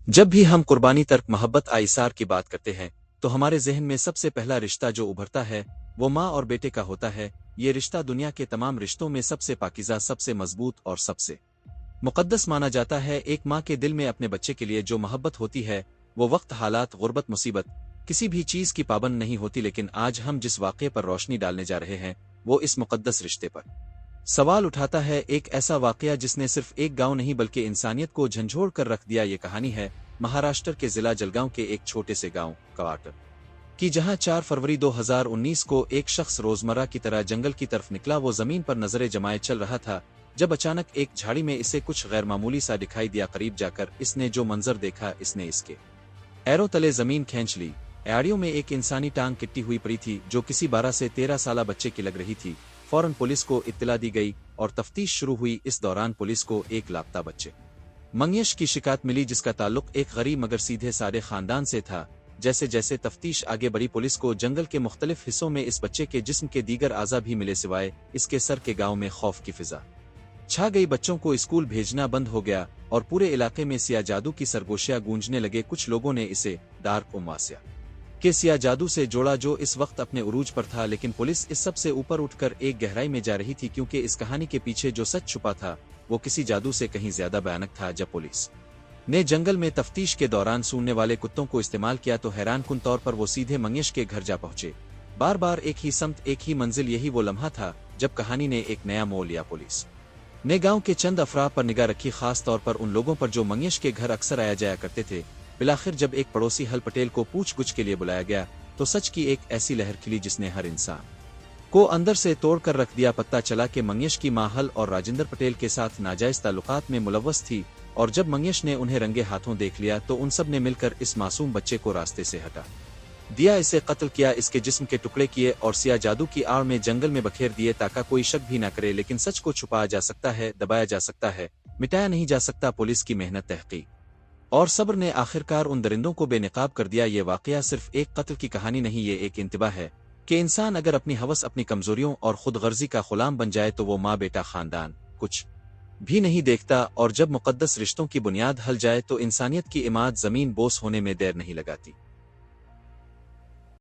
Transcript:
جب بھی ہم قربانی ترک محبت آئیسار کی بات کرتے ہیں تو ہمارے ذہن میں سب سے پہلا رشتہ جو ابھرتا ہے وہ ماں اور بیٹے کا ہوتا ہے۔ یہ رشتہ دنیا کے تمام رشتوں میں سب سے پاکیزہ، سب سے مضبوط اور سب سے مقدس مانا جاتا ہے۔ ایک ماں کے دل میں اپنے بچے کے لیے جو محبت ہوتی ہے وہ وقت، حالات، غربت، مصیبت، کسی بھی چیز کی پابند نہیں ہوتی۔ لیکن آج ہم جس واقعے پر روشنی ڈالنے جا رہے ہیں وہ اس مقدس رشتے پر سوال اٹھاتا ہے، ایک ایسا واقعہ جس نے صرف ایک گاؤں نہیں بلکہ انسانیت کو جھنجھوڑ کر رکھ دیا۔ یہ کہانی ہے مہاراشٹر کے ضلع جلگاؤں کے ایک چھوٹے سے گاؤں کواٹر کی، جہاں 4 فروری 2019 کو ایک شخص روزمرہ کی طرح جنگل کی طرف نکلا۔ وہ زمین پر نظریں جمائے چل رہا تھا جب اچانک ایک جھاڑی میں اسے کچھ غیر معمولی سا دکھائی دیا۔ قریب جا کر اس نے جو منظر دیکھا اس نے اس کے ایروں تلے زمین کھینچ لی۔ ایڑیوں میں ایک انسانی ٹانگ کٹی ہوئی پڑی تھی جو کسی 12 سے 13 سالہ بچے کی لگ رہی تھی۔ فوراً پولیس کو اطلاع دی گئی اور تفتیش شروع ہوئی۔ اس دوران پولیس کو ایک لاپتہ بچے منگیش کی شکایت ملی جس کا تعلق ایک غریب مگر سیدھے سادے خاندان سے تھا۔ جیسے جیسے تفتیش آگے بڑھی پولیس کو جنگل کے مختلف حصوں میں اس بچے کے جسم کے دیگر اعضاء بھی ملے، سوائے اس کے سر کے۔ گاؤں میں خوف کی فضا چھا گئی، بچوں کو اسکول بھیجنا بند ہو گیا اور پورے علاقے میں سیاہ جادو کی سرگوشیاں گونجنے لگے۔ کچھ لوگوں نے اسے ڈارک اماسیا کے سیاہ جادو سے جوڑا جو اس وقت اپنے عروج پر تھا، لیکن پولیس اس سب سے اوپر اٹھ کر ایک گہرائی میں جا رہی تھی، کیونکہ اس کہانی کے پیچھے جو سچ چھپا تھا وہ کسی جادو سے کہیں زیادہ بھیانک تھا۔ جب پولیس نے جنگل میں تفتیش کے دوران سوننے والے کتوں کو استعمال کیا تو حیران کن طور پر وہ سیدھے منگیش کے گھر جا پہنچے، بار بار ایک ہی سمت، ایک ہی منزل۔ یہی وہ لمحہ تھا جب کہانی نے ایک نیا موڑ لیا۔ پولیس نے گاؤں کے چند افراد پر نگاہ رکھی، خاص طور پر ان لوگوں پر جو منگیش کے گھر اکثر آیا جایا کرتے تھے۔ بالآخر جب ایک پڑوسی ہل پٹیل کو پوچھ گچھ کے لیے بلایا گیا تو سچ کی ایک ایسی لہر کھلی جس نے ہر انسان کو اندر سے توڑ کر رکھ دیا۔ پتہ چلا کہ منگیش کی ماں ہل اور راجندر پٹیل کے ساتھ ناجائز تعلقات میں ملوث تھی، اور جب منگیش نے انہیں رنگے ہاتھوں دیکھ لیا تو ان سب نے مل کر اس معصوم بچے کو راستے سے ہٹا دیا، اسے قتل کیا، اس کے جسم کے ٹکڑے کیے اور سیاہ جادو کی آڑ میں جنگل میں بکھیر دیے تاکہ کوئی شک بھی نہ کرے۔ لیکن سچ کو چھپایا جا سکتا ہے، دبایا جا سکتا ہے، مٹایا نہیں جا سکتا۔ پولیس کی محنت، تحقیق اور صبر نے آخرکار ان درندوں کو بے نقاب کر دیا۔ یہ واقعہ صرف ایک قتل کی کہانی نہیں، یہ ایک انتباہ ہے کہ انسان اگر اپنی ہوس، اپنی کمزوریوں اور خود غرضی کا غلام بن جائے تو وہ ماں، بیٹا، خاندان کچھ بھی نہیں دیکھتا، اور جب مقدس رشتوں کی بنیاد ہل جائے تو انسانیت کی عماد زمین بوس ہونے میں دیر نہیں لگاتی۔